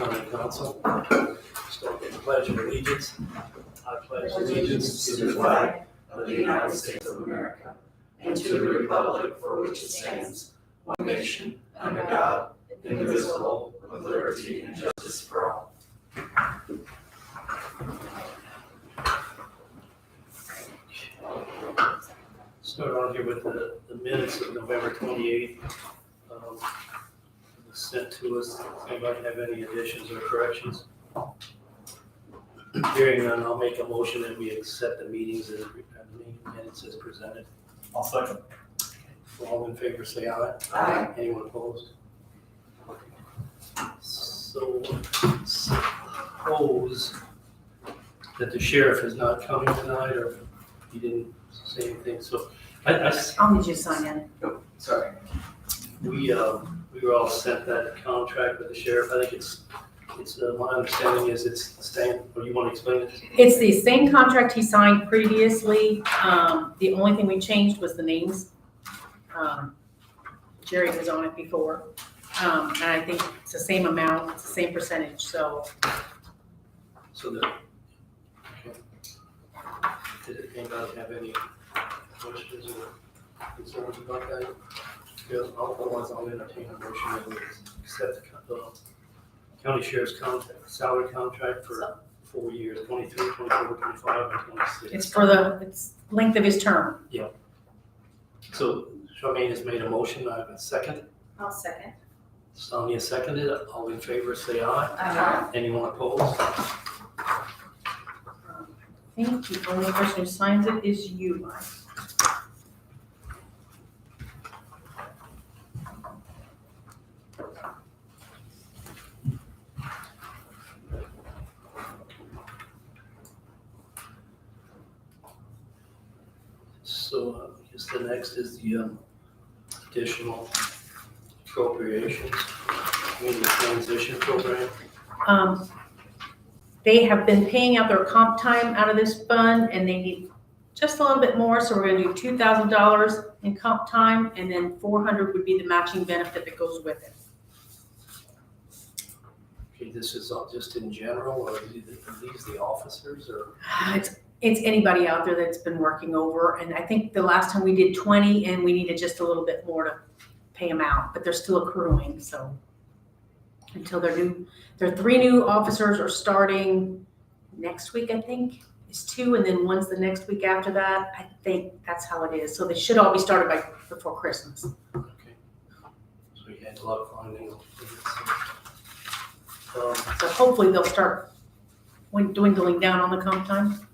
County Council. Start with the Pledge of Allegiance. I pledge allegiance to the flag of the United States of America and to the republic for which it stands, one nation, under God, indivisible, with liberty and justice for all. Start on here with the minutes of November 28th. Sent to us. Does anybody have any additions or corrections? Hearing none, I'll make a motion that we accept the meetings as minutes as presented. I'll second. All in favor, say aye. Aye. Anyone opposed? So suppose that the sheriff is not coming tonight, or he didn't say anything. So I'll need you to sign in. sorry. We were all sent that contract with the sheriff. I think it's my understanding is it's staying, or you want to explain it? It's the same contract he signed previously. The only thing we changed was the names. Jerry was on it before. And I think it's the same amount, it's the same percentage, so. So that, okay. Did anybody have any questions or concerns about that? Because otherwise I'll entertain a motion that we accept the county sheriff's salary contract for 4 years, 23, 24, 25, and 26. It's for it's length of his term. So Charmaine has made a motion. I have a second. I'll second. Sonia seconded. All in favor, say aye. Aye. Anyone opposed? I think the only person who signs it is you, Mike. So I guess the next is the additional appropriations, community transition program. They have been paying out their comp time out of this fund, and they need just a little bit more, so we're gonna do $2,000 in comp time, and then $400 would be the matching benefit that goes with it. Okay, this is all just in general, or are these the officers, or? It's anybody out there that's been working over, and I think the last time we did 20, and we needed just a little bit more to pay them out, but they're still accruing, so. Until their 3 new officers are starting next week, I think, is 2, and then one's the next week after that. I think that's how it is, so they should all be started before Christmas. Okay. So we had a lot of findings. So hopefully they'll start dwindling down on the comp time.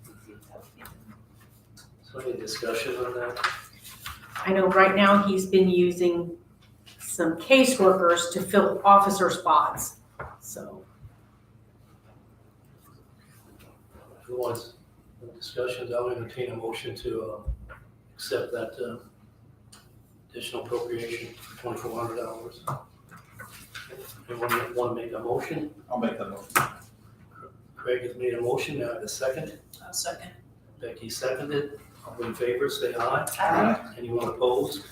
So any discussion on that? I know right now he's been using some caseworkers to fill officer spots, so. Who wants discussions? I'll entertain a motion to accept that additional appropriation for $2,400. Anyone want to make a motion? I'll make that motion. Craig has made a motion. Now I have a second. I'll second. Becky seconded. All in favor, say aye. Aye. Anyone opposed?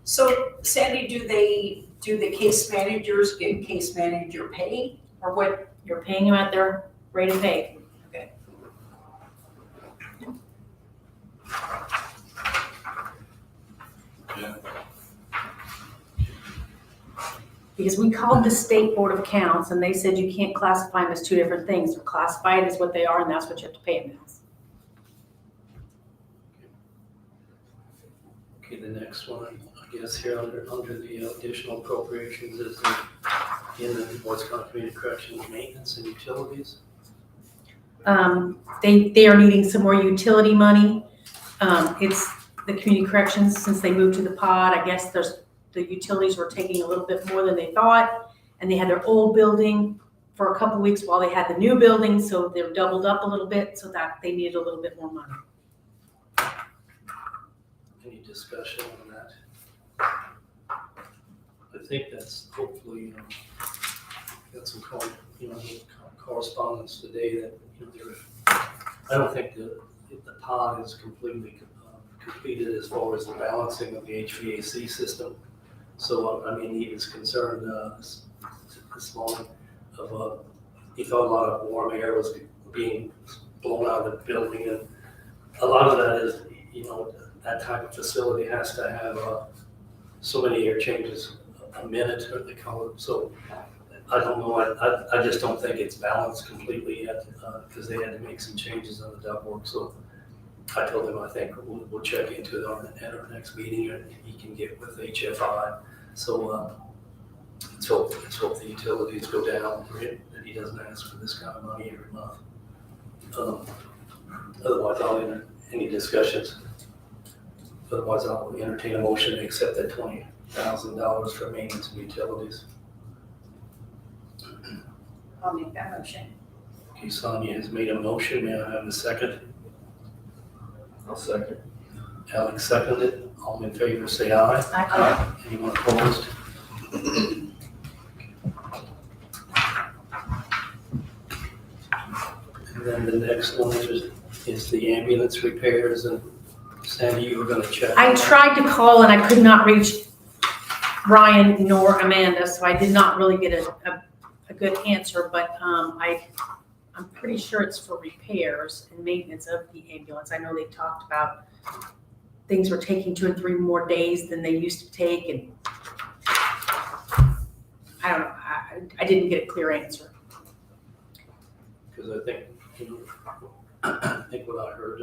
So Sandy, do the case managers get case manager pay, or what? You're paying them at their rate of pay. Okay. Yeah. Because we called the State Board of Accounts, and they said you can't classify them as 2 different things. They're classified as what they are, and that's what you have to pay them as. Okay, the next one, I guess here under the additional appropriations is in the What's called Community Corrections Maintenance and Utilities. They are needing some more utility money. It's the community corrections, since they moved to the pod, I guess the utilities were taking a little bit more than they thought, and they had their old building for a couple weeks while they had the new building, so they're doubled up a little bit, so that they needed a little bit more money. Any discussion on that? I think that's hopefully, got some correspondence today that, I don't think the pod is completely completed as far as the balancing of the HVAC system. So, I mean, he was concerned, this morning of, he thought a lot of warm air was being blown out of the building, and a lot of that is, you know, that type of facility has to have, so many air changes a minute, or they call it, so I don't know, I just don't think it's balanced completely yet, because they had to make some changes on the ductwork, so I told him I think we'll check into it at our next meeting, and he can get with HFI, so, let's hope the utilities go down, that he doesn't ask for this kind of money every month. Otherwise, any discussions? Otherwise, I'll entertain a motion to accept that $20,000 for maintenance and utilities. I'll make that motion. Okay, Sonia has made a motion. May I have a second? I'll second. Alex seconded. All in favor, say aye. Aye. Anyone opposed? And then the next one is the ambulance repairs, and Sandy, you were gonna check. I tried to call and I could not reach Ryan nor Amanda, so I did not really get a good answer, but I'm pretty sure it's for repairs and maintenance of the ambulance. I know they talked about things were taking 2 and 3 more days than they used to take, and I don't know, I didn't get a clear answer. Because I think, you know, I think what I heard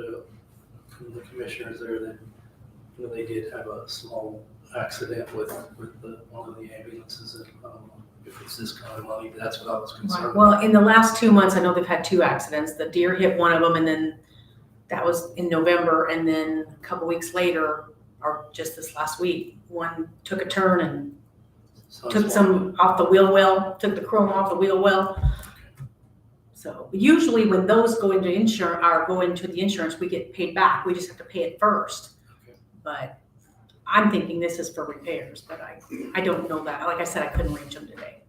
from the commissioners there, that, you know, they did have a small accident with one of the ambulances, and I don't know if it's this kind of money, but that's what I was concerned about. Well, in the last 2 months, I know they've had 2 accidents. The deer hit one of them, and then that was in November, and then a couple weeks later, or just this last week, one took a turn and took some off the wheel well, took the chrome off the wheel well. So usually when those go into insurance, or go into the insurance, we get paid back. We just have to pay it first. Okay. But I'm thinking this is for repairs, but I don't know that. Like I said, I couldn't reach them today.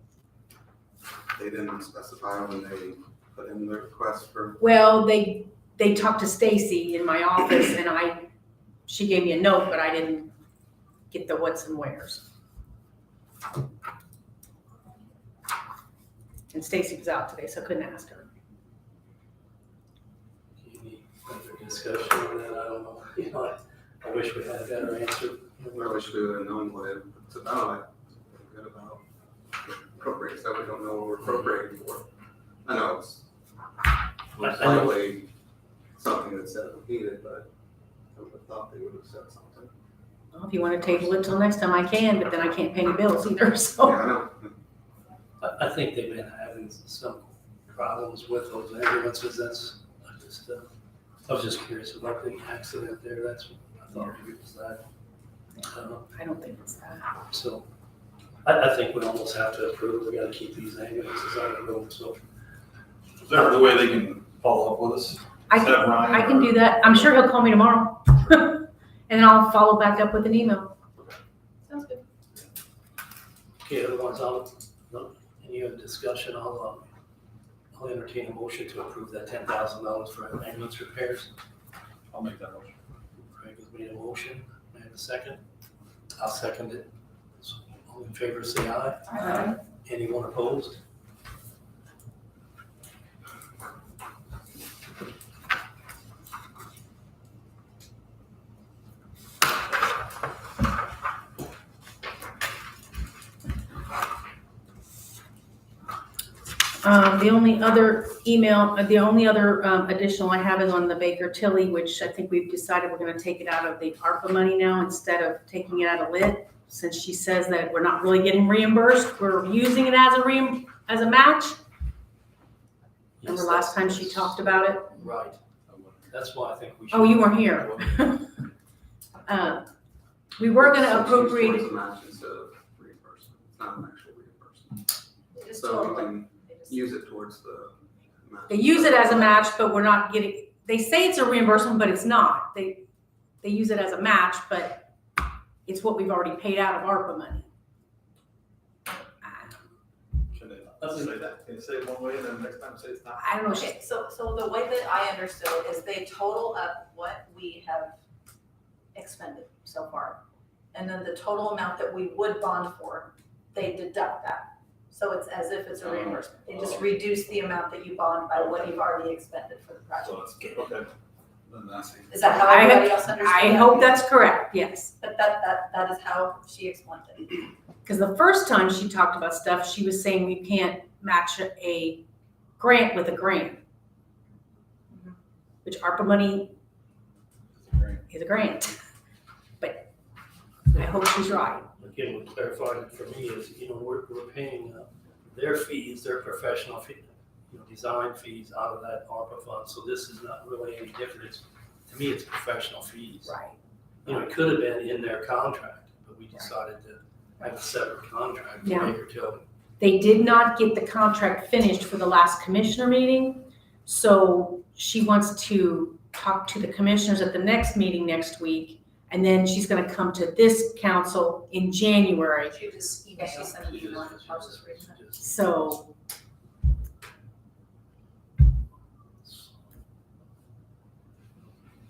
They didn't specify when they put in the request for, Well, they talked to Stacy in my office, and she gave me a note, but I didn't get the what's and where's. And Stacy was out today, so I couldn't ask her. Any further discussion on that? I don't know. You know, I wish we had a better answer. I wish we would have known what it's about. I feel good about appropriate stuff. We don't know what we're appropriating for. I know it's slightly something that's needed, but I would have thought they would have said something. Well, if you want to table it till next time, I can, but then I can't pay any bills either, so. Yeah, I know. I think they've been having some problems with those ambulances. I was just curious about the accident there. That's what I thought maybe it was that. I don't think it's that. So I think we almost have to approve. We got to keep these ambulances out of the road. So Is there a way they can follow up with us? I can do that. I'm sure he'll call me tomorrow. And then I'll follow back up with an email. Sounds good. okay, otherwise any other discussion? I'll entertain a motion to approve that $10,000 for ambulance repairs. I'll make that motion. Craig has made a motion. May I have a second? I'll second it. So, all in favor, say aye. Aye. Anyone opposed? The only other additional I have is on the Baker Tilly, which I think we've decided we're gonna take it out of the ARPA money now instead of taking it out of lit. Since she says that we're not really getting reimbursed, we're using it as a match. Remember Yes, last time she talked about it? Right. That's why I think we should. Oh, you weren't here. We were gonna It's appropriate, towards the match instead of reimbursement. It's not an actual reimbursement. Just So we totally. can use it towards the match. they use it as a match, but we're not getting, they say it's a reimbursement, but it's not. They use it as a match, but it's what we've already paid out of ARPA money. Should they say that? Can you say it one way and then next time say it's not? I don't know, Okay, so the way that I understood it is they total up what we have expended so far. And then the total amount that we would bond for, they deduct that. So it's as if it's a reimbursement. They just reduce the amount that you bond by what you've already expended for the project. So it's, okay. Then that's. Is that how I- everybody else understands? I hope that's correct, yes. But that is how she explained it. Because the first time she talked about stuff, she was saying we can't match a grant with a grant. Which ARPA money is a grant. But I hope she's right. Again, what clarified it for me is, we're paying their fees, their professional fee, design fees out of that ARPA fund, so this is not really any different. To me, it's professional fees. Right. It could have been in their contract, but we decided to have a separate contract Yeah. for Baker Tilly. They did not get the contract finished for the last commissioner meeting, so she wants to talk to the commissioners at the next meeting next week, and then she's gonna come to this council in January. She just emailed, she sent an email, I was just reading it. So,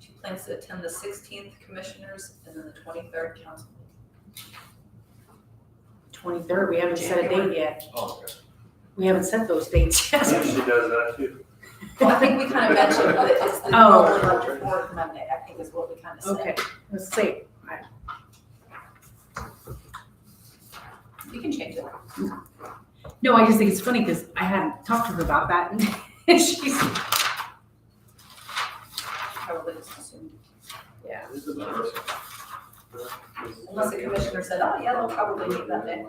She plans to attend the 16th commissioners and then the 23rd council meeting. 23rd, we haven't set a date yet. Oh, okay. We haven't set those dates yet. She does that too. Well, I think we kind of mentioned that it's the Oh. normal fourth Monday, I think is what we kind of said. Okay, let's see. You can change it. No, I just think it's funny because I hadn't talked to her about that, and she's, Probably just assumed. yeah. This is the first. Unless the commissioner said, oh, yeah, they'll probably meet that day.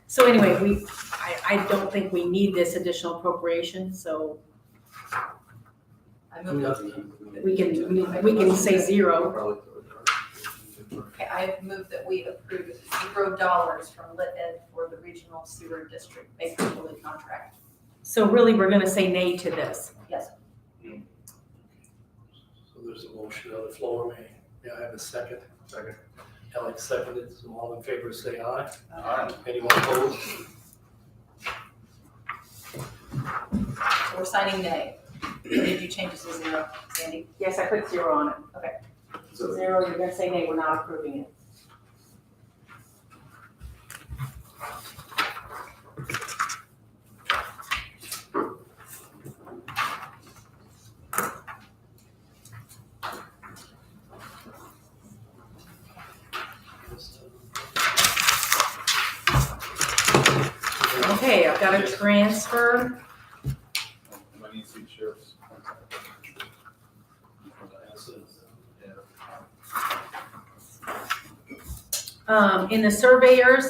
So anyway, I don't think we need this additional appropriation, so I moved it. we can say zero. Okay, I moved that we approve $0 from Lit Ed for the regional sewer district Baker Tilly contract. So really, we're gonna say nay to this. Yes. So there's a motion on the floor, may I have a second? Second. Alex seconded, so all in favor say aye. Aye. Anyone opposed? So we're signing nay. Or did you change it to 0, Sandy? Yes, I put zero on it. Okay. So zero, you're gonna say nay, we're not approving it. Okay, I've got a transfer. I need to see sheriff's. In the surveyors,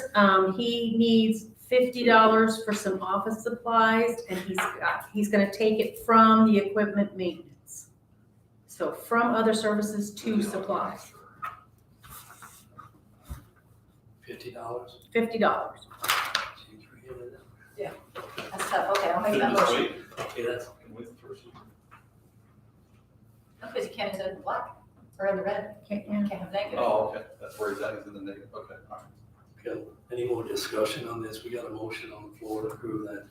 he needs $50 for some office supplies, and he's gonna take it from the equipment maintenance. So from other services to supplies, $50. $50. That's tough. Okay, I'll make that Just motion. wait. Okay, that's, Can wait the first. No, because you can't use it in the black or in the red. Okay, You yeah. can't have negative. Oh, okay, that's where he's at, he's in the negative, okay, all right. okay. Any more discussion on this? We got a motion on the floor to approve that.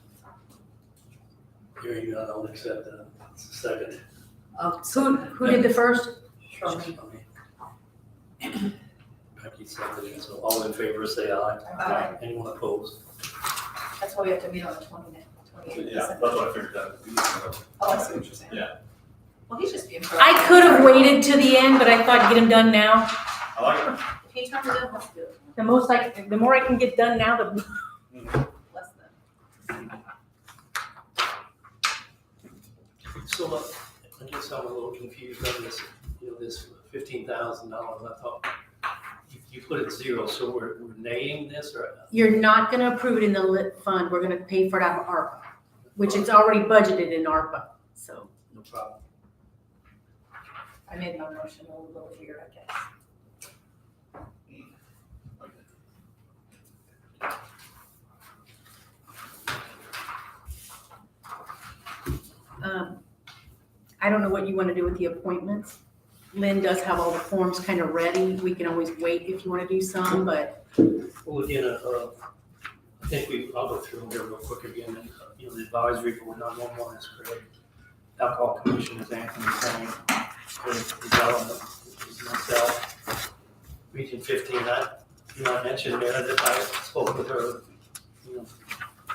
Hearing none, I'll accept that. Second. Who did the first? Becky seconded, so all in favor say aye. Aye. Anyone opposed? That's why we have to meet on the 28th. Yeah, that's what I figured that would be. Oh, I see what you're saying. Yeah. Well, he's just being proactive. I could have waited to the end, but I thought get them done now. I like it. If he turns it in, let's do it. The more I can get done now, the Less than. So I guess I'm a little confused on this, this $15,000. I thought you put it zero, so we're naying this or? you're not gonna approve it in the lit fund. We're gonna pay for it out of ARPA, which it's already budgeted in ARPA, so. No problem. I made my motion a little weird, I guess. I don't know what you wanna do with the appointments. Lynn does have all the forms kind of ready. We can always wait if you wanna do some, but Well, again, I think I'll go through them here real quick again. And, the advisory board, 911 is Craig. Alcohol commission is Anthony Sang. Development is myself. Region 15, You know, I mentioned Meredith, I spoke with her, you know,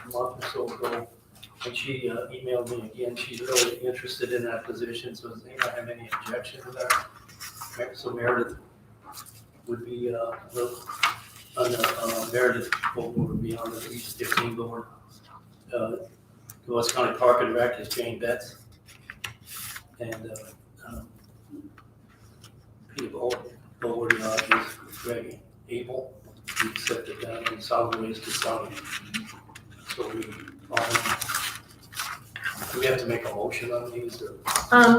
a month or so ago, and she emailed me again, she's really interested in that position, so does anyone have any objection to that? So Meredith would be, Meredith would be on the East 15 board. West County Park and Rec is Jane Betts. And Peter Board is Greg Abel. We accepted that in solid waste to solid. So we have to make a motion on these or?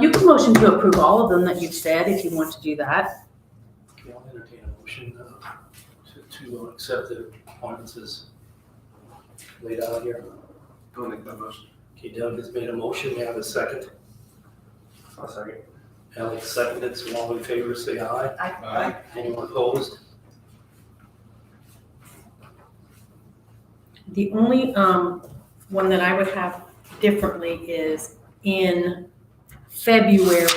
You can motion to approve all of them that you've said if you want to do that. Okay, I'll entertain a motion to accept the appointments as laid out here. I'll make that motion. Okay, Doug has made a motion, may I have a second? I'll second. Alex seconded, so all in favor say aye. Aye. Anyone opposed? The only one that I would have differently is in February,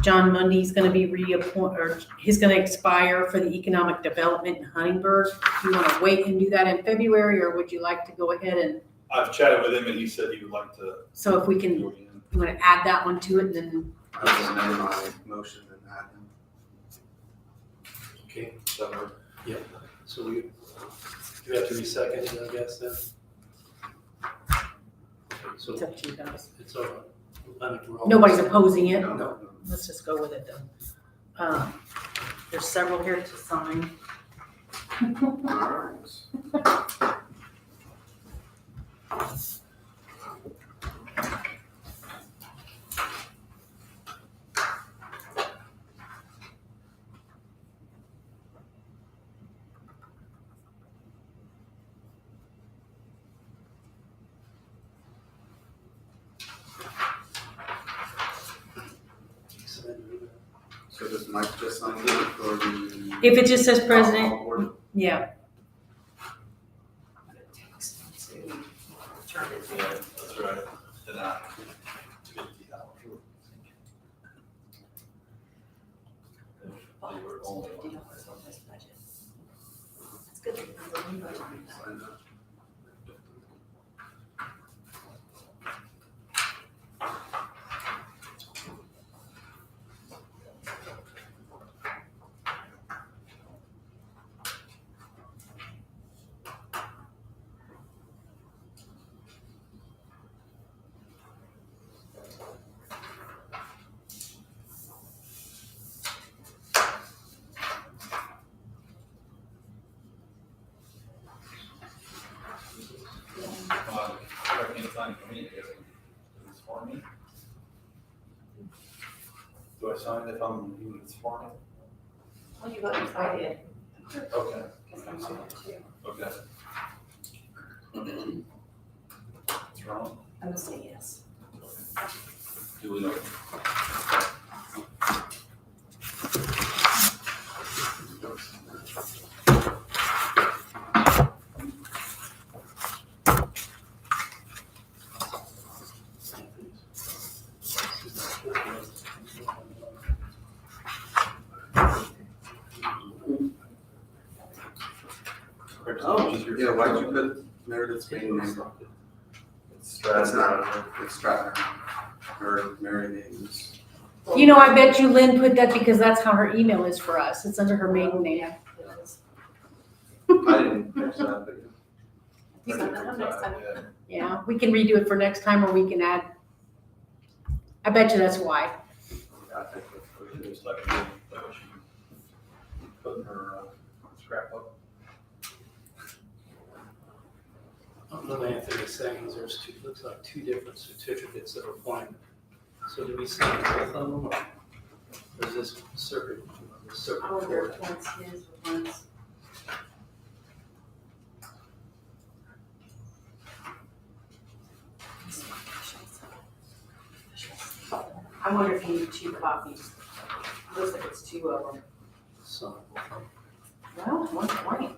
John Mundy's gonna be reappointed, or he's gonna expire for the Economic Development in Huntingburg. Do you wanna wait and do that in February, or would you like to go ahead and, I've chatted with him and he said he would like to so if we can, do you it again. wanna add that one to it, and then, I will amend my motion and add him. Okay, So, so you have to be seconded, I guess, then? Okay, so it's up to you guys. it's all right. I think we're all- Nobody's opposing it, No. let's just go with it then. There's several here to sign. All right. So does Mike just sign it or the? If it just says president, Or- yeah, Turn it yeah, that's right. Then I. They were only on. It's good. that there's a new budget. Sign that. I can't sign for me, I guess. It's for me. Do I sign if I'm, it's for me? Well, you voted for it. Okay. Because I'm on it too. Okay. What's wrong? I'm gonna say yes. Do we know? Oh, yeah, why'd you put Meredith's maiden name? It's That's not, it's Stratton. Her married name is. you know, I bet you Lynn put that because that's how her email is for us, it's under her maiden name. Yeah, it is. I didn't catch that, but. You sign that one next time. Yeah. Yeah, we can redo it for next time, or we can add, I bet you that's why. I think that's what it It is. was like she put in her scrapbook. What Anthony is saying is there's two, looks like two different certificates of appointment. So do we sign both of them, or is this circuit, I wonder if one's his or one's. I wonder if you need two copies. Looks like it's two of them. So, Well, one's blank.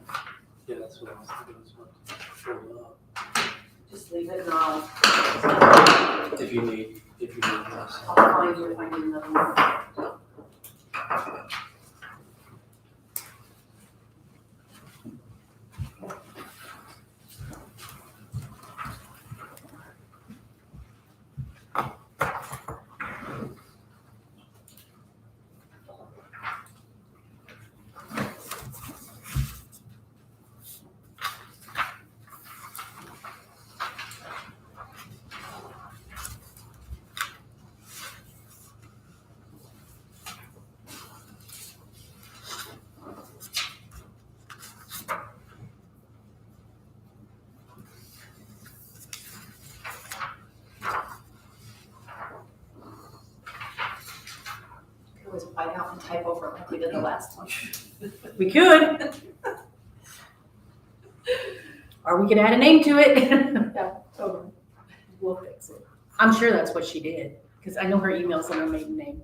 yeah, that's what I was thinking, is what, fill up. Just leave it and I'll If you need this. find you if I need another one. type over like we did the last one. We could. Or we could add a name to it. Yeah, totally. We'll fix it. I'm sure that's what she did, because I know her email's on her maiden name.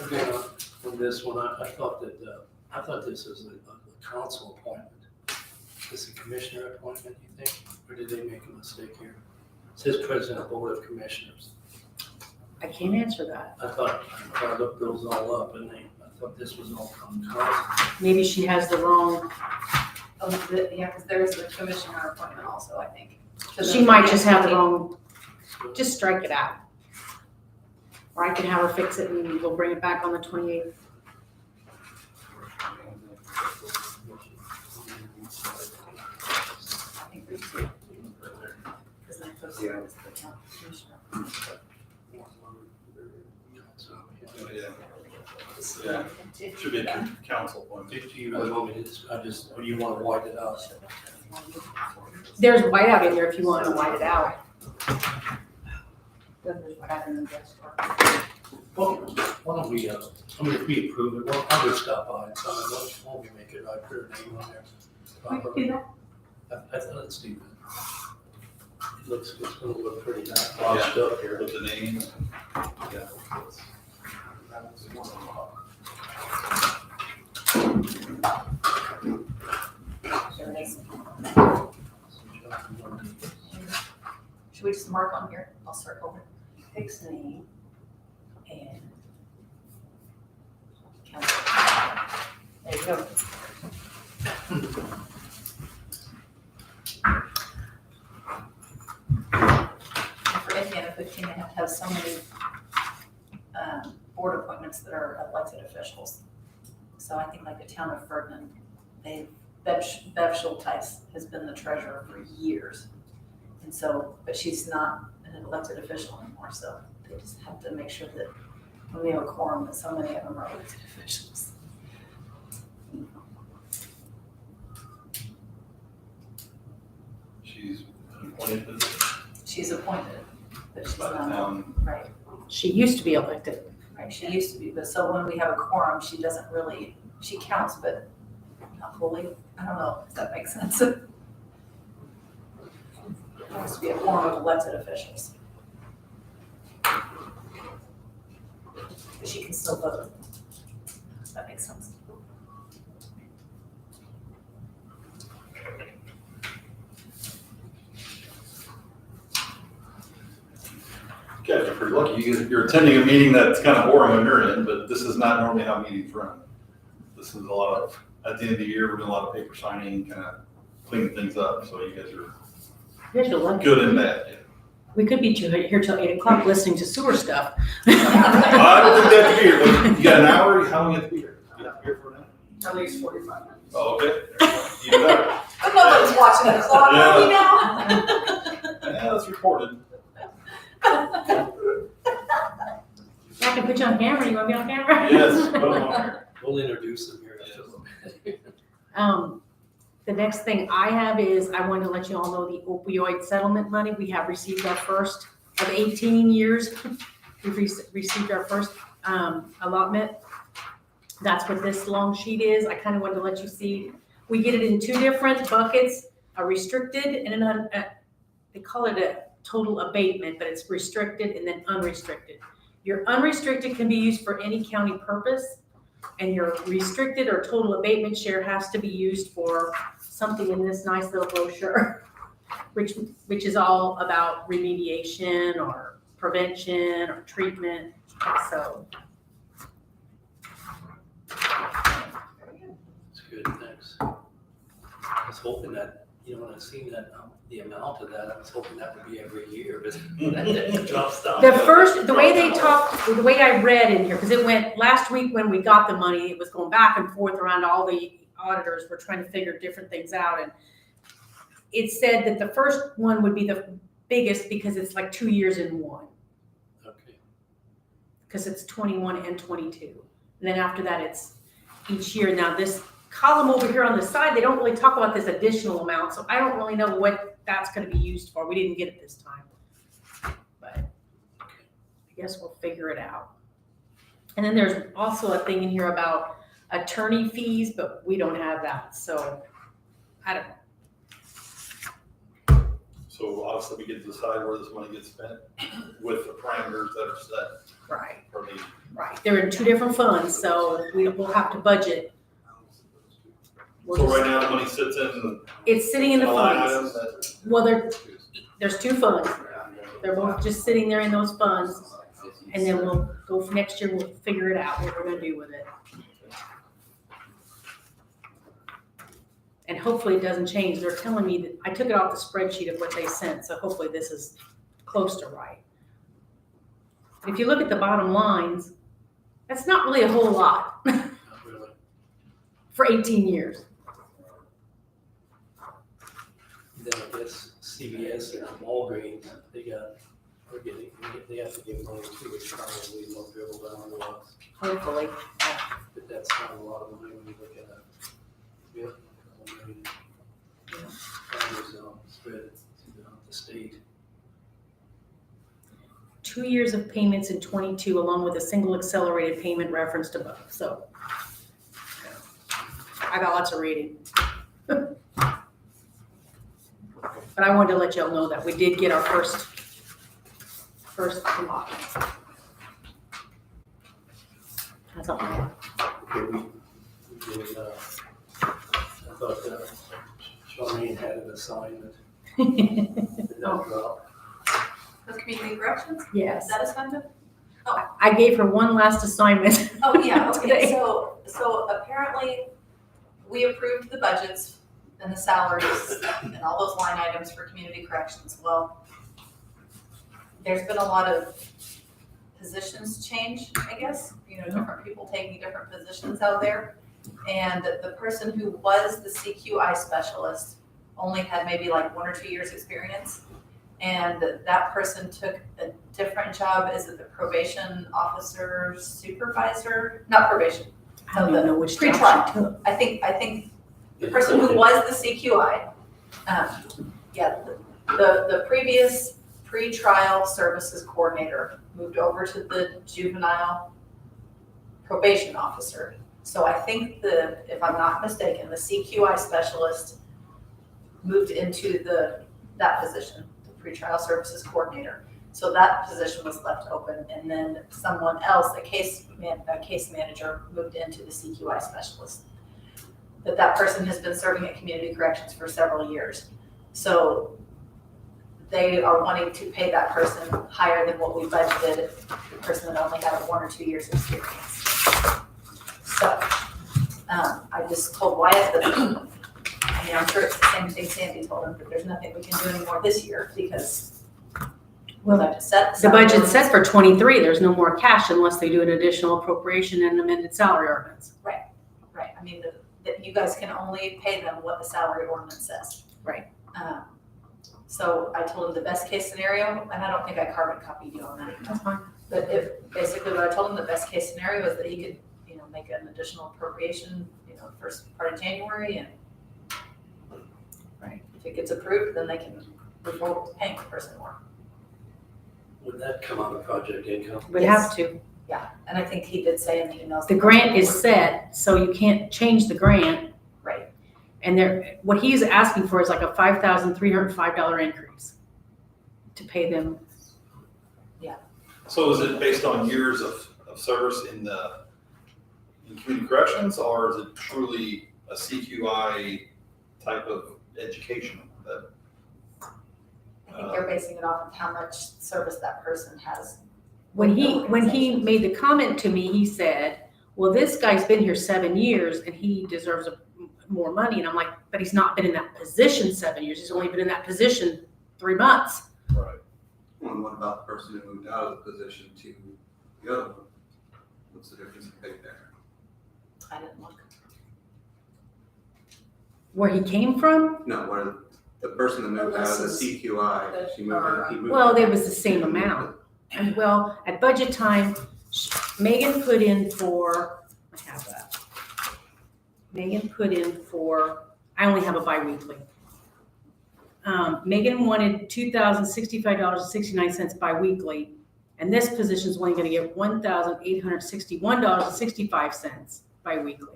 Again, on this one, I thought this was a council appointment. Is this a commissioner appointment, you think? Or did they make a mistake here? It says President of Board of Commissioners. I can't answer that. I thought, I looked those all up and I thought this was all from council. Maybe she has the wrong, Yeah, because there's the commissioner appointment also, I think. she might just have the wrong, just strike it out. Or I can have her fix it and we'll bring it back on the 28th. I think there's two. Because I'm supposed to was the county commissioner. Yeah, should be a council appointment. Do you really want me to, or do you want to white it out? There's whiteout in there if you want to white it out. Then there's what I don't know. Well, why don't we, if we approve it, well, I'll just stop by and sign it. Why don't we make it, I put her name on there. We can do that. I thought it's stupid. It's gonna look pretty washed up here. With the names. Yeah. There it is. Should we just mark on here? I'll start over. Fix name and. There you go. For Indiana 15, they have to have so many board appointments that are elected officials. So I think like the town of Ferdinand, Bev Schulteis has been the treasurer for years. And so, but she's not an elected official anymore, so they just have to make sure that when we have a quorum, that so many of them are elected officials. She's appointed to the She's appointed, but she's not, town. right, She used to be elected. right, she used to be, but so when we have a quorum, she doesn't really, she counts, but not fully, I don't know if that makes sense. It has to be a quorum of elected officials. But she can still vote. If that makes sense. You guys are pretty lucky. You're attending a meeting that's kind of boring on your end, but this is not normally how meetings run. This is a lot of, at the end of the year, we're doing a lot of paper signing, kind of cleaning things up, so you guys are You guys are lucky. good in that. Yeah. We could be here till 8 o'clock listening to sewer stuff. I don't think that to be here. You got an hour, how long you have to be here? You have to be here for an hour? At least 45 minutes. Oh, okay. Even better. But nobody's watching the clock, are we now? Yeah, that's recorded. I can put you on camera. You want to be on camera? Yes, put 'em on here. We'll introduce them here after a little bit. The next thing I have is I wanted to let you all know the opioid settlement money. We have received our first of 18 years. We've received our first allotment. That's what this long sheet is. I kind of wanted to let you see. We get it in two different buckets, a restricted and an they call it a total abatement, but it's restricted and then unrestricted. Your unrestricted can be used for any county purpose, and your restricted or total abatement share has to be used for something in this nice little brochure, which is all about remediation or prevention or treatment. So It's good, thanks. I was hoping that, when I seen that, the amount of that, I was hoping that would be every year, but that didn't drop stuff. the way I read in here, because it went last week when we got the money, it was going back and forth around all the auditors were trying to figure different things out. And it said that the first one would be the biggest because it's like 2 years in one, Okay, because it's 21 and 22. And then after that, it's each year. Now this column over here on the side, they don't really talk about this additional amount, so I don't really know what that's going to be used for. We didn't get it this time, but guess we'll figure it out. And then there's also a thing in here about attorney fees, but we don't have that, so I don't know. So obviously we get to decide where this money gets spent with the parameters that are set Right, for the, right. They're in two different funds, so we'll have to budget. We'll so right just- now the money sits in It's sitting in the a line funds. item that. Well, there's two funds. They're both just sitting there in those funds, and then we'll go for next year, we'll figure it out, what we're gonna do with it. And hopefully it doesn't change. They're telling me that, I took it off the spreadsheet of what they sent, so hopefully this is close to right. If you look at the bottom lines, that's not really a whole lot Not really. for 18 years. Then I guess CVS and Walgreens, they have to give money too, which probably won't dribble down to us. Hopefully. But that's not a lot of money when you look at it. Yeah. I mean, spread it throughout the state. 2 years of payments in 22, along with a single accelerated payment referenced above, so. I got lots of reading. But I wanted to let y'all know that we did get our first lot. That's all I have. Okay, we did, I thought, Charlene had an assignment. Did that drop? With community corrections, Yes, is that assignment? I gave her one last assignment. Oh, yeah, okay, Today. so apparently we approved the budgets and the salaries and all those line items for community corrections. Well, there's been a lot of positions change, I guess, different people taking different positions out there. And the person who was the CQI specialist only had maybe like 1 or 2 years experience. And that person took a different job. Is it the probation officer supervisor? Not probation. I don't even know which job Pre-trial. she took. I think the person who was the CQI, the previous pre-trial services coordinator moved over to the juvenile probation officer. So I think if I'm not mistaken, the CQI specialist moved into that position, the pre-trial services coordinator. So that position was left open, and then someone else, a case manager, moved into the CQI specialist. But that person has been serving at community corrections for several years. So they are wanting to pay that person higher than what we budgeted, the person that only had 1 or 2 years experience. So, I just told Wyatt that, I'm sure it's the same thing Sandy told him, but there's nothing we can do anymore this year because the budget's set. The budget's set for 23, there's no more cash unless they do an additional appropriation and amended salary ordinance. Right, that you guys can only pay them what the salary ordinance says. Right. So I told him the best case scenario, and I don't think I carbon copied you on that. That's fine. But basically what I told him, the best case scenario is that he could, make an additional appropriation, first part of January, and Right. if it gets approved, then they can move forward to paying the person more. Would that come out of project income? We'd Yes. have to. Yeah, and I think he did say in the emails. The grant is set, so you can't change the grant. Right. And what he's asking for is like a $5,305 increase to pay them. So is it based on years of service in community corrections, or is it truly a CQI type of education that? I think they're basing it off of how much service that person has. When he made the comment to me, he said, well, this guy's been here 7 years and he deserves more money. And I'm like, but he's not been in that position 7 years. He's only been in that position 3 months. Right. And what about the person who moved out of the position to the other one? What's the difference in pay there? I didn't look. Where he came from, No, where the person that moved out of the CQI, he moved. well, it was the same amount. And well, at budget time, Megan put in for, I have that. Megan put in for, I only have a biweekly. Megan wanted $2,065.69 biweekly, And this position is only gonna get $1,861.65 biweekly.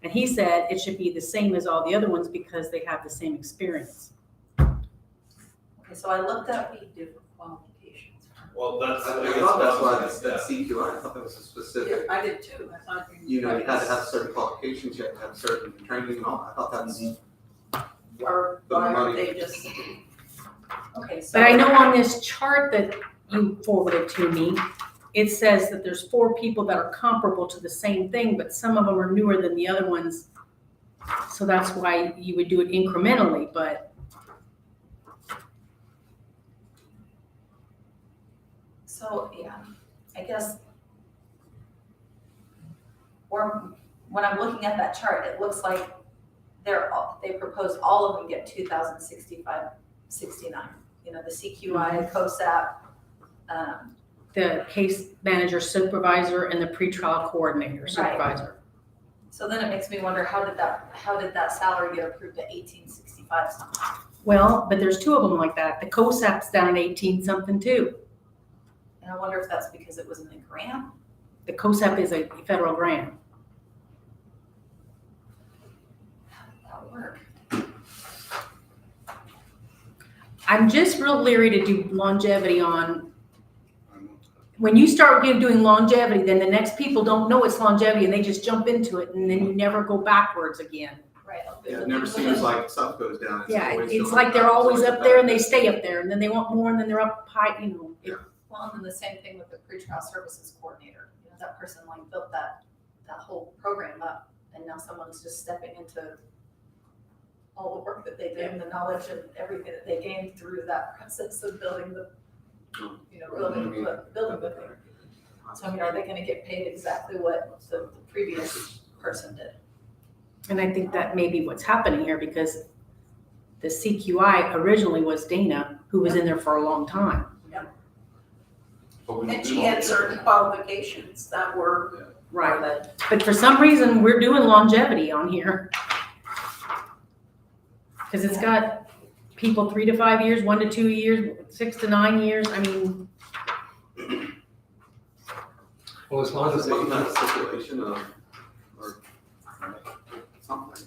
And he said it should be the same as all the other ones because they have the same experience. Okay, so I looked up, Different qualifications. Well, that's. I thought that's why that CQI, I thought that was a specific, I did too, I thought. you know, you had to have certain qualifications, you had to have certain training and all, I thought that's. Or The why aren't money. they just, okay, so. But I know on this chart that you forwarded to me, it says that there's 4 people that are comparable to the same thing, but some of them are newer than the other ones. So that's why you would do it incrementally, but So, yeah, I guess. Or when I'm looking at that chart, it looks like they propose all of them get 2,065.69. You know, the CQI, COSAP, the case manager supervisor and the pretrial coordinator supervisor. so then it makes me wonder, how did that salary get approved at 1865 something? Well, but there's 2 of them like that. The COSAP's down at 18 something too. And I wonder if that's because it was in the grant? The COSAP is a federal grant. How did that work? I'm just real leery to do longevity on, when you start doing longevity, then the next people don't know it's longevity and they just jump into it and then you never go backwards again. Right. Yeah, it never seems like stuff goes down. Yeah, always it's going like they're up, always up down. there and they stay up there and then they want more and then they're up high, you know. Well, and then the same thing with the pretrial services coordinator. You know, that person like built that whole program up, and now someone's just stepping into all the work that they did and the knowledge and everything that they gained through that process of building the, you know, building the thing. So I mean, are they gonna get paid exactly what the previous person did? And I think that may be what's happening here because the CQI originally was Dana, who was in there for a long time. But we don't and do she all had that. certain qualifications that were. Right. But for some reason, we're doing longevity on here. Because it's got people 3 to 5 years, 1 to 2 years, 6 to 9 years. I mean, Well, as long as Wasn't they, that a stipulation of, or something?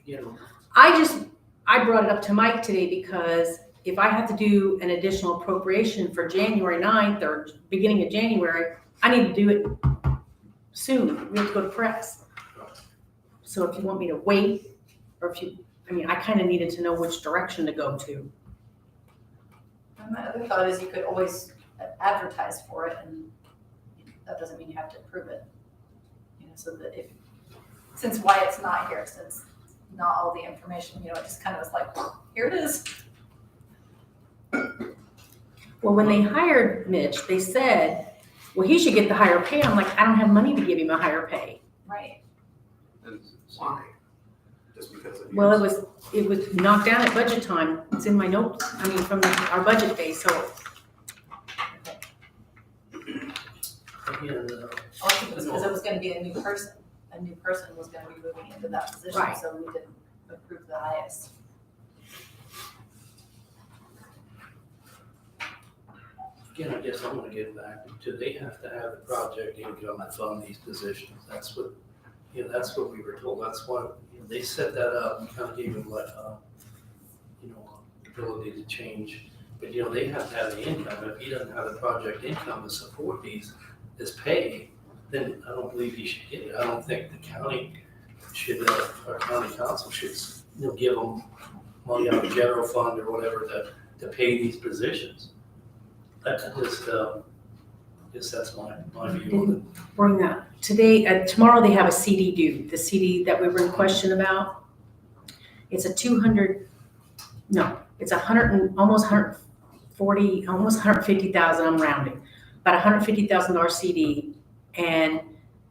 you know, I brought it up to Mike today because if I have to do an additional appropriation for January 9th or beginning of January, I need to do it soon. We have to go to press. So if you want me to wait, or if you, I mean, I kind of needed to know which direction to go to. And my other thought is you could always advertise for it, and that doesn't mean you have to approve it. You know, so that since Wyatt's not here, since not all the information, you know, it just kind of was like, here it is. Well, when they hired Mitch, they said, well, he should get the higher pay. I'm like, I don't have money to give him a higher pay. Right. And why? Just because of. Well, years? it was knocked down at budget time. It's in my notes, I mean, from our budget day, so. again, I think it was because it was gonna be a new person. A new person was gonna be moving into that position, Right. so we didn't approve the highest. again, I guess I'm gonna get back to, they have to have the project income to fund these positions. That's what, you know, that's what we were told. That's why, you know, they set that up and kind of gave them like, you know, ability to change. But, you know, they have to have the income. If he doesn't have the project income to support this pay, then I don't believe he should get it. I don't think the county should, our county council should, you know, give them money out of general fund or whatever to pay these positions. That's just, guess that's my view on it. Bring that. Today, tomorrow they have a CD due, the CD that we were in question about. It's a 200, no, it's 100 and almost 140, almost 150,000, I'm rounding, about $150,000 CD. And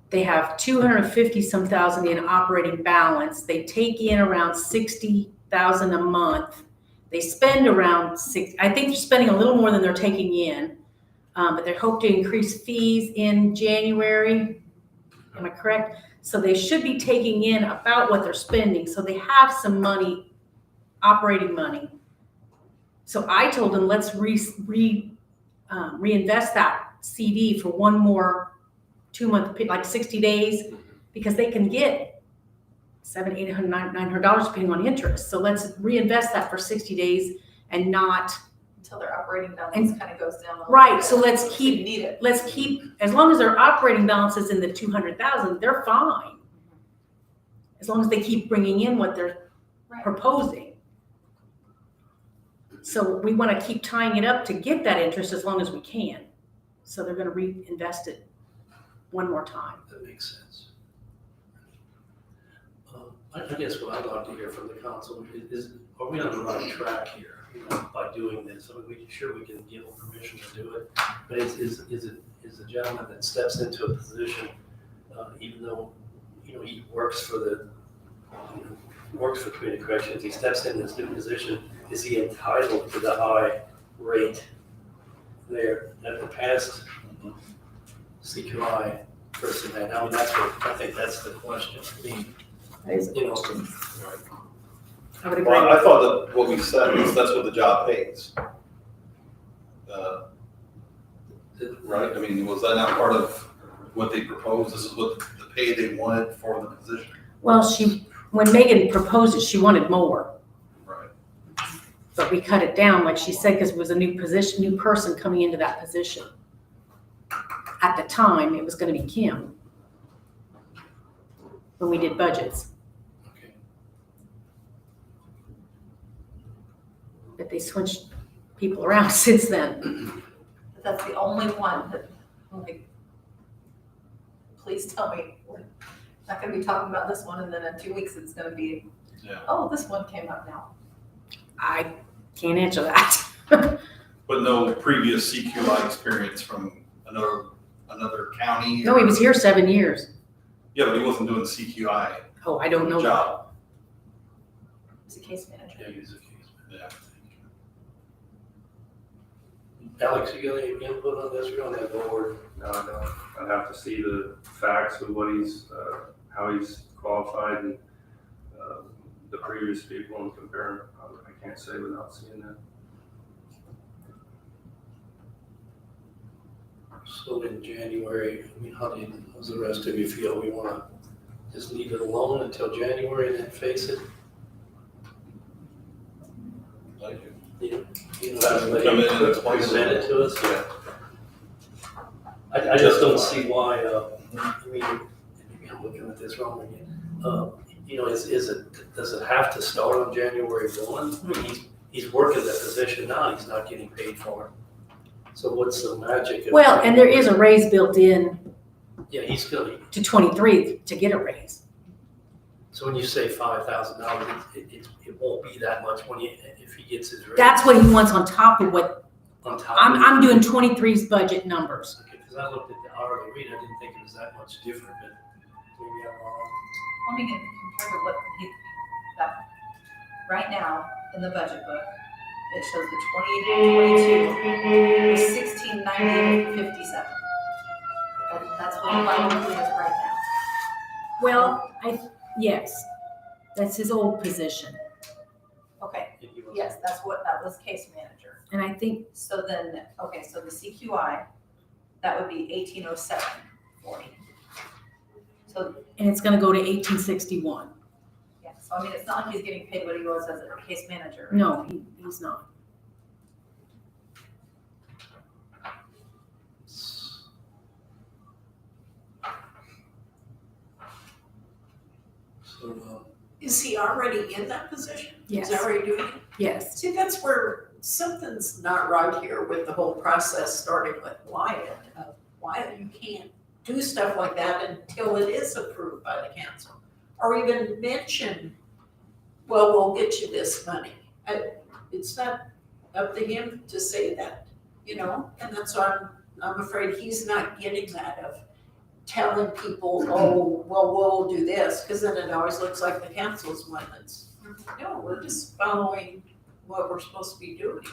they have 250 some thousand in operating balance. They take in around 60,000 a month. They spend around I think they're spending a little more than they're taking in, but they hope to increase fees in January. Am I correct? So they should be taking in about what they're spending. So they have some money, operating money. So I told him, let's reinvest that CD for one more 2-month, like 60 days, because they can get $700, $800, $900 depending on interest. So let's reinvest that for 60 days and not, Until their operating balance kind of goes down. a little right, bit. so let's You keep, need it. as long as their operating balance is in the 200,000, they're fine. As long as they keep bringing in what they're Right. proposing. So we want to keep tying it up to get that interest as long as we can. So they're going to reinvest it one more time. That makes sense. I guess what I'd like to hear from the council is, are we on the right track here, by doing this? I mean, sure, we can give them permission to do it, but is a gentleman that steps into a position, even though, he works for community corrections, he steps in this new position, is he entitled to the high rate there that the past CQI person had? I mean, I think that's the question. I mean, That is, you know, I would agree. Well, I thought that what we said was that's what the job pays. Right, I mean, was that not part of what they proposed? This is what the pay they wanted for the position? Well, when Megan proposed it, she wanted more, Right. but we cut it down, like she said, because it was a new position, new person coming into that position. At the time, it was going to be Kim when we did budgets, okay. but they switched people around since then. But that's the only one that, like, please tell me, we're not gonna be talking about this one, and then in 2 weeks, it's gonna be, Yeah. oh, this one came up now. I can't answer that. But no previous CQI experience from another county? No, he was here 7 years. Yeah, but he wasn't doing the CQI Oh, I don't know. job. He's a case manager. Yeah, use a case. Yeah. Alex, you got any input on this? You're on that board. No, I don't. I'd have to see the facts of what how he's qualified and the previous people and compare them. I can't say without seeing that. So in January, I mean, how's the rest of you feel? We want to just leave it alone until January and then face it? Like, Come in and present it to us? Yeah. I just don't see why, I mean, maybe I'm looking at this wrong again. Does it have to start on January 1? I mean, he's working the position now, he's not getting paid for it. So what's the magic? Well, and there is a raise built in Yeah, he's gonna, to 23 to get a raise. so when you say $5,000, it won't be that much if he gets his raise. That's what he wants on top of what, On top of I'm doing 23's budget numbers. Okay, because I looked at the hourly rate, I didn't think it was that much different, but maybe I'm wrong. I mean, compared to what right now, in the budget book, it shows the 2022 was $1690.57. That's what the biweekly is right now. Well, yes, that's his old position. Okay, And he was- yes, that was case manager. And I think, So then, okay, so the CQI, that would be 1807.40. So, and it's gonna go to 1861. yeah, so I mean, it's not like he's getting paid what he was as a case manager. No, he's not. So, Is he already in that position? Yes. Is he already doing it? Yes. See, that's where something's not right here with the whole process, starting with Wyatt. Wyatt, you can't do stuff like that until it is approved by the council. Or even mention, well, we'll get you this money. It's not up to him to say that, and that's why I'm afraid he's not getting that of telling people, oh, well, we'll do this, because then it always looks like the council's one that's, no, we're just following what we're supposed to be doing.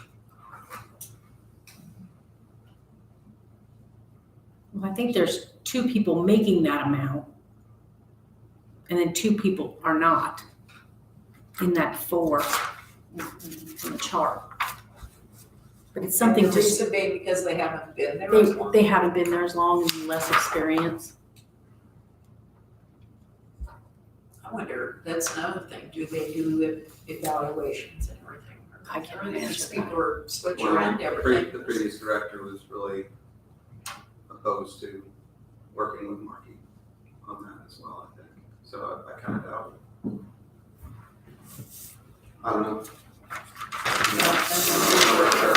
Well, I think there's 2 people making that amount. And then 2 people are not in that 4 in the chart. But it's something And the to, reason being because they haven't been there as long. they haven't been there as long and less experience. I wonder, that's another thing, do they do evaluations and everything? I can't Or these answer that. people are switching Well, around everything. The previous director was really opposed to working with Marky on that as well, I think. So I kind of doubt it. I don't know.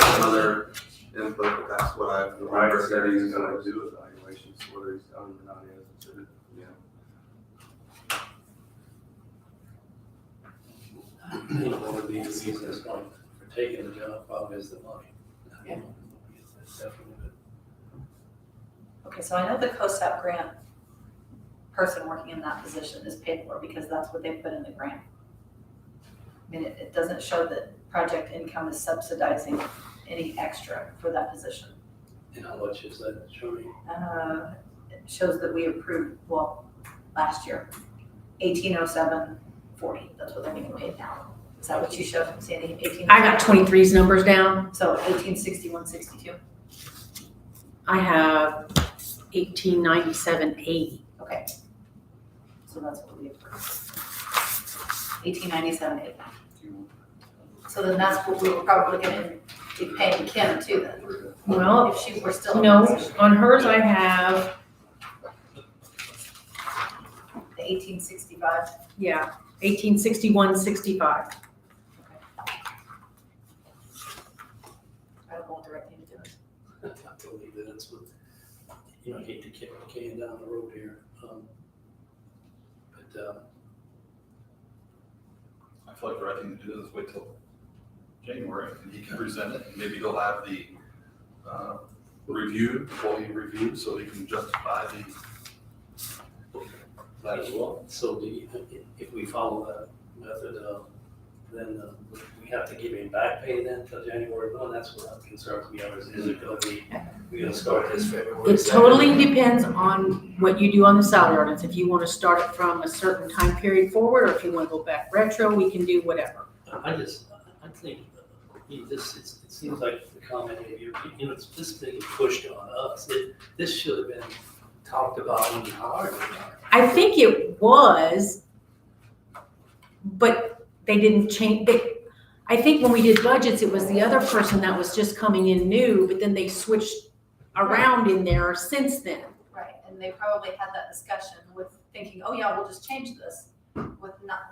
Some other input, but that's what I've. Ryder said he's gonna do evaluations, whether he's done them or not, he hasn't said it. You know, one of the reasons for taking the job probably is the money. Yeah. It's definitely good. Okay, so I know the COSAP grant person working in that position is paid for because that's what they put in the grant. I mean, it doesn't show that project income is subsidizing any extra for that position. And how much is that showing? It shows that we approved, well, last year, 1807.40, that's what they're getting paid now. Is that what you showed, Sandy, 18? I got 23's numbers down. So 1861.62, I have 1897.80. okay. So that's what we approved. 1897.80. So then that's what we were probably gonna be paying Kim too then, Well, if she were still. in no, position. on hers I have, The 1865, yeah, 1861.65. I don't know what the right thing to do is. I believe that it's, you know, I hate to kick the can down the road here. But I feel like the right thing to do is wait till January, and he can present it, and maybe he'll have the, review, employee review, so he can justify that as well. so if we follow that method, then we have to give him back pay then till January 1. That's what concerns me. Is it gonna be, we're gonna start this February? It totally depends on what you do on the salary ordinance. If you want to start it from a certain time period forward, or if you want to go back retro, we can do whatever. I think, it seems like the comment, you know, it's this being pushed on us. This should have been talked about even harder. I think it was, but they didn't change, I think when we did budgets, it was the other person that was just coming in new, but then they switched around in there since then. Right, and they probably had that discussion with thinking, oh yeah, we'll just change this,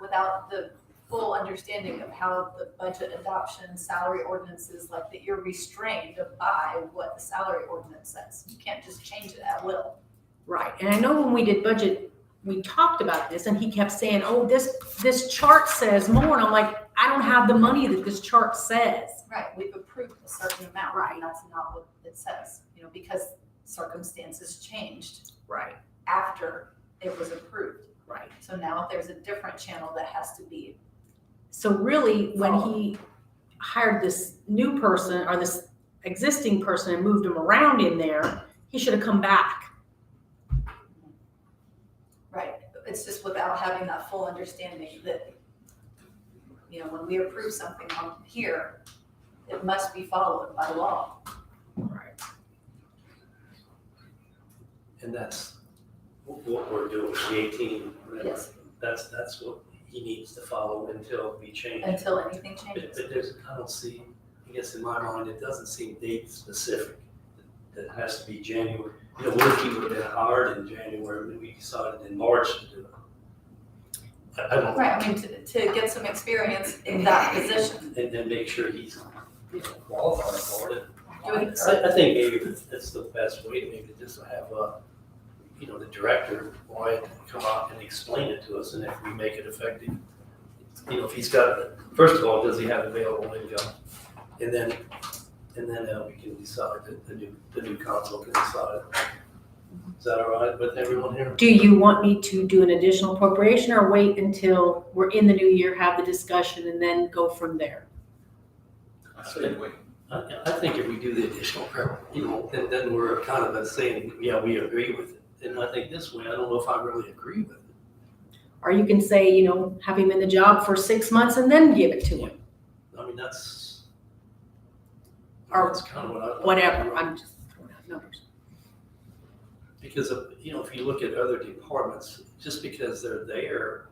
without the full understanding of how the budget adoption, salary ordinances, like that you're restrained by what the salary ordinance says. You can't just change it at will. Right, and I know when we did budget, we talked about this, and he kept saying, oh, this chart says more, and I'm like, I don't have the money that this chart says. Right, we've approved a certain amount, Right. and that's not what it says, you know, because circumstances changed Right, after it was approved. right. So now there's a different channel that has to be. So really, when he hired this new person, or this existing person, and moved him around in there, he should have come back. Right, it's just without having that full understanding that, you know, when we approve something on here, it must be followed by law. Right. And that's what we're doing, the 18. Yes. That's what he needs to follow until we change. Until anything But changes. there's, I don't see, I guess in my mind, it doesn't seem date specific. That has to be January. You know, what if he would have been hired in January, and we decided in March to do it? I don't, Right, I mean, to get some experience in that position. and then make sure he's, you know, qualified for it. Doing I think maybe that's the best way to maybe just have, you know, the director, Wyatt, come out and explain it to us, and if we make it effective, you know, if he's got, first of all, does he have available income? And then we can decide, the new council can decide. Is that all right with everyone here? Do you want me to do an additional appropriation, or wait until we're in the new year, have the discussion, and then go from there? I say wait. I think if we do the additional, you know, then we're kind of saying, yeah, we agree with it. And I think this way, I don't know if I really agree with it. Or you can say, you know, have him in the job for 6 months and then give it to him. I mean, that's, Or That's kind of what I. whatever, I'm just throwing out numbers. Because, you know, if you look at other departments, just because they're there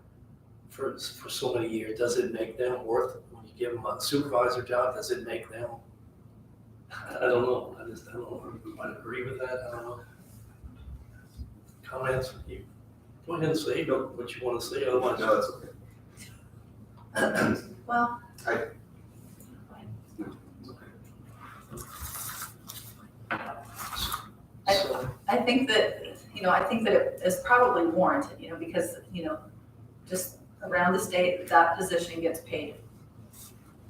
for so many years, does it make them worth, when you give them a supervisor job, does it make them? I don't know, I don't know, I agree with that, I don't know. Comments, you, go ahead and say what you want to say, otherwise. No, that's okay. Well, It's okay. So, I think that, I think that it is probably warranted, because, just around the state, that position gets paid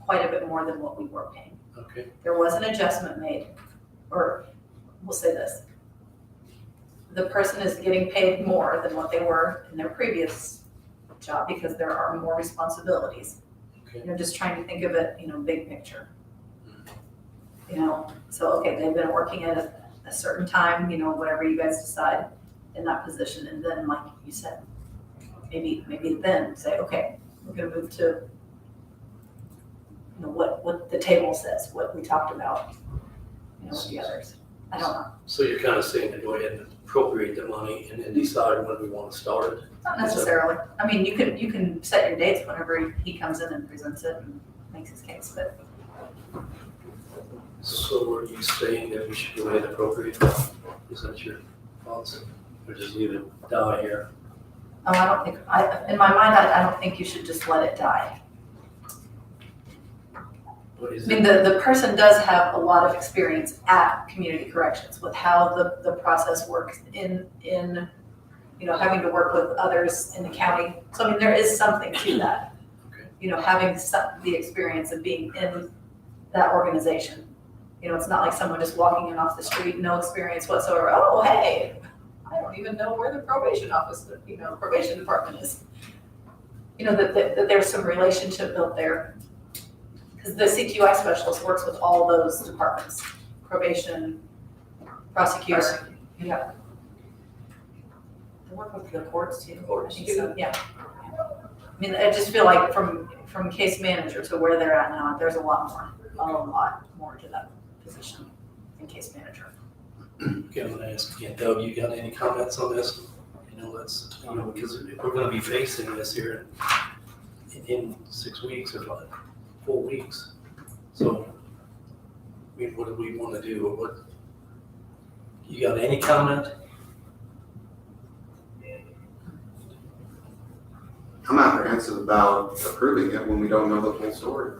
quite a bit more than what we were paying. okay, There was an adjustment made, or we'll say this. The person is getting paid more than what they were in their previous job because there are more responsibilities. okay. Just trying to think of it, big picture. So, okay, they've been working at a certain time, whatever you guys decide in that position. And then, like you said, maybe then say, okay, we're gonna move to, what the table says, what we talked about, with the others. I don't know. So you're kind of saying to go ahead and appropriate the money and then decide when we want to start it? Not necessarily. I mean, you can set your dates whenever he comes in and presents it and makes his case, but So are you saying that we should go ahead and appropriate? Is that your thoughts? Or just leave it die here? I don't think, in my mind, I don't think you should just let it die. What is I mean, it? the person does have a lot of experience at community corrections with how the process works in having to work with others in the county. So I mean, there is something to that. Okay. Having the experience of being in that organization. It's not like someone just walking in off the street, no experience whatsoever. Oh, hey, I don't even know where the probation office, probation department is. That there's some relationship built there. Because the CQI specialist works with all those departments, probation, prosecutor, yeah. They work with the courts too. I think so, yeah. I mean, I just feel like from case manager to where they're at now, there's a lot more to that position than case manager. Okay, I'm gonna ask again, Doug, you got any comments on this? Because we're gonna be facing this here in 6 weeks or 4 weeks. So, I mean, what do we want to do? Or what? You got any comment? I'm apprehensive about approving it when we don't know the full story,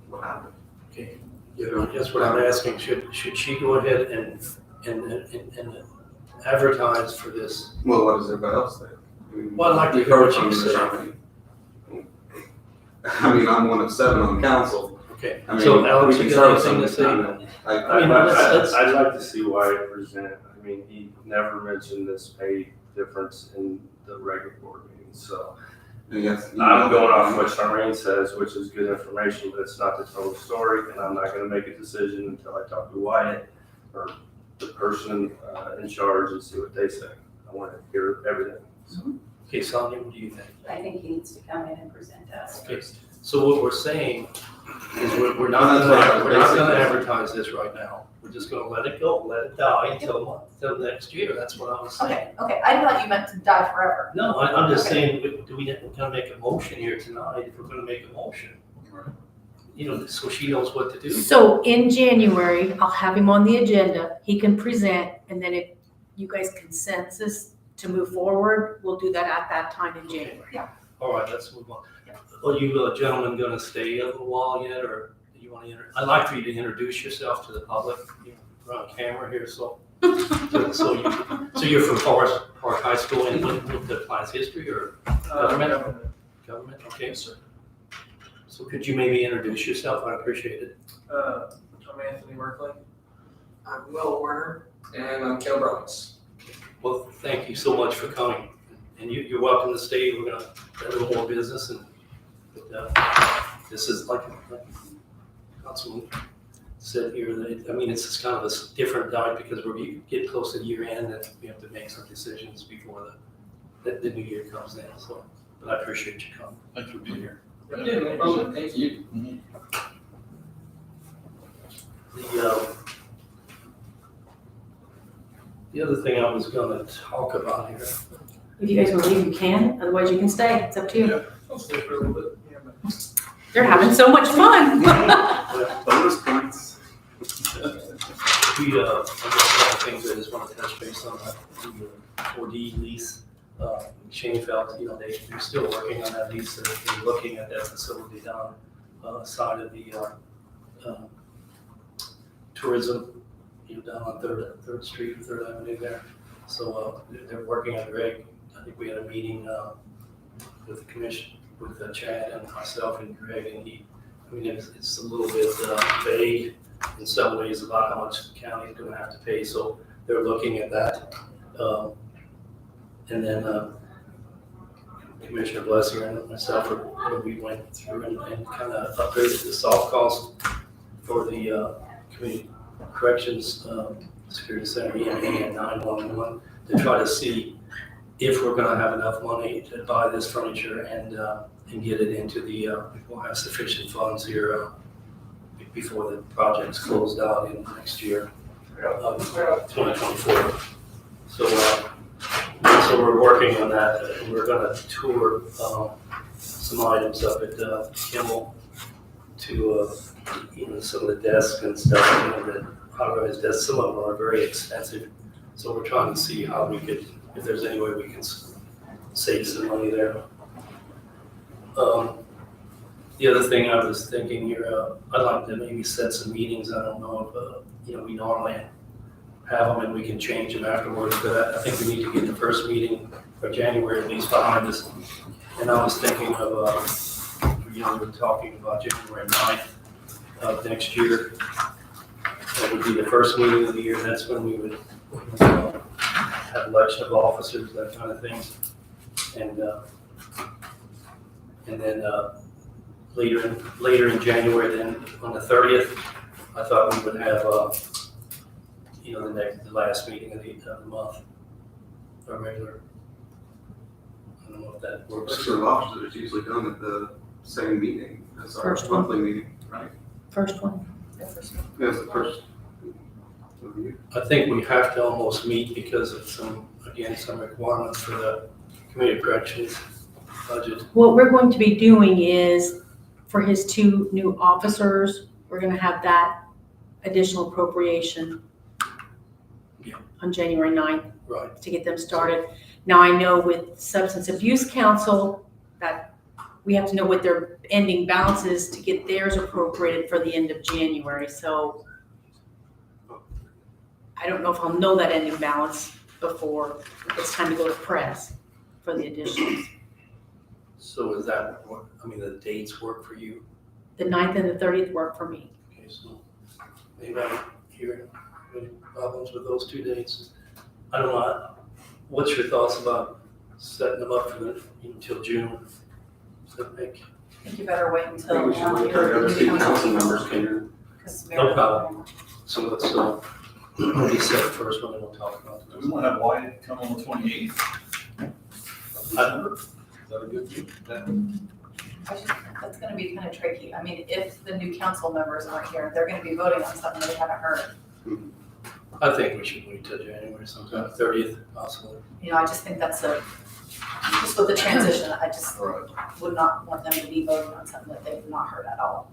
what happened. Okay, yeah, that's what I'm asking. Should she go ahead and advertise for this? Well, what does everybody else think? I mean, Well, I'd like to we've hear heard what from you the say. company. I mean, I'm one of 7 on council. Okay, I mean, so Alex, we you can got throw anything to something say? down there. I mean, let's- I'd like to see Wyatt present. I mean, he never mentioned this pay difference in the regular board meetings, so. And yes, I'm going off what Charmaine says, which is good information, but it's not the total story, and I'm not gonna make a decision until I talk to Wyatt or the person in charge and see what they say. I wanna hear everything. Okay, Sonia, what do you think? I think he needs to come in and present to us Okay. first. So what we're saying is we're not gonna advertise this right now. We're just gonna let it go, let it die until next year. That's what I was saying. Okay, I thought you meant to die forever. No, I'm just Okay. saying, we're gonna make a motion here tonight, if we're gonna make a motion. So she knows what to do. So in January, I'll have him on the agenda, he can present, and then if you guys consensus to move forward, we'll do that at that time in January. All right, let's move on. Are you gentlemen gonna stay a little while yet, or do you wanna I'd like for you to introduce yourself to the public. You're on camera here, so you're from Forest Park High School and with the class history or government? Government, okay, sir. So could you maybe introduce yourself? I appreciate it. I'm Anthony Merkley. I'm Will Werner, and I'm Caleb Robbins. Well, thank you so much for coming. And you're welcome to stay. We're gonna have a little more business but this is like Councilman said here, that, I mean, it's just kind of a different diet because we're getting close to year end and we have to make some decisions before the new year comes in. So, but I appreciate you coming. Thanks for being here. Yeah, no problem. Thank you. The other thing I was gonna talk about here, If you guys want to leave, you can, otherwise you can stay, it's up to you. I'll stay for a little bit. They're having so much fun. Bonus points. We, I guess one of the things I just want to touch base on, the 4D lease. Schoenfeld, they're still working on that lease, they're looking at that facility down, side of the, tourism, down on Third Street, Third Avenue there. So, they're working on Greg. I think we had a meeting, with the commission, with Chad and myself and Greg, and it's a little bit, vague in some ways about how much the county is gonna have to pay, so they're looking at that. And then, Commissioner Blessinger and myself, we went through and kind of upgraded the soft cost for the, community corrections, security center, EMA and 911, to try to see if we're gonna have enough money to buy this furniture and get it into the, we'll have sufficient funds here, before the project's closed out in next year, 2024. So we're working on that. We're gonna tour some items up at Kimball to some of the desks and stuff. The high-rise desks, some of them are very expensive. So we're trying to see how we could, if there's any way we can save some money there. The other thing I was thinking here, I'd like to maybe set some meetings. I don't know if we normally have them and we can change them afterwards, but I think we need to get the first meeting for January at least behind us. And I was thinking of, we're talking about January 9th of next year. That would be the first meeting of the year. That's when we would have election of officers, that kind of thing. And then later in January, then on the 30th, I thought we would have the last meeting of the month, or regular. I don't know if that works. Election of officers is usually done at the same meeting as our First one. monthly meeting, right? First one. Yes, the first of the year. I think we have to almost meet because of some requirements for the community corrections budget. What we're going to be doing is, for his 2 new officers, we're gonna have that additional appropriation Yeah. on January 9th Right. to get them started. Now, I know with Substance Abuse Council, that we have to know what their ending balance is to get theirs appropriated for the end of January, so I don't know if I'll know that ending balance before it's time to go to press for the additionals. So is that, the dates work for you? The 9th and the 30th work for me. Okay, so maybe I hear any problems with those 2 dates. I don't know, what's your thoughts about setting them up for until June? Does that make, I think you better wait I until. think we should wait till the other city council members can hear. No problem. so let's, maybe set it first one and we'll talk about Do we it. want to have Wyatt come on the 28th? Is that a good deal? That's gonna be kind of tricky. I mean, if the new council members aren't here, they're gonna be voting on something they haven't heard. I think we should wait till January sometime, 30th possibly. I just think that's just with the transition, I just Right. would not want them to be voting on something that they've not heard at all.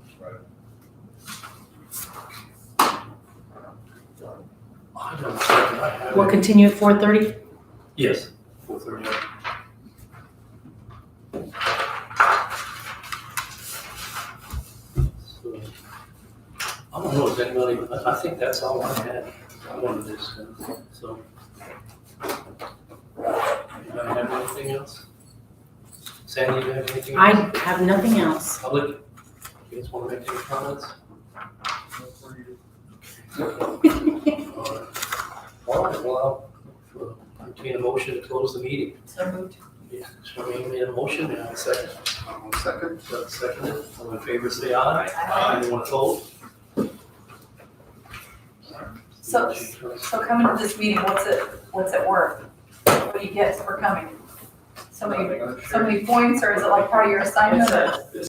I don't think I have We'll it. continue at 4:30? Yes, 4:30. So, I don't know if anybody, I think that's all I had. I wanted to discuss, so. Anybody have anything else? Sandy, you have anything I else? have nothing else. Public, you guys want to make any comments? All right, well, I'll entertain a motion to close the meeting. So moved. Yeah, Charmaine made a motion, and I second. Second. Doug seconded. All in favor, say aye. Aye. Anyone opposed? So coming to this meeting, what's it worth? What do you get for coming? So many points, or is it like part of your assignment? It's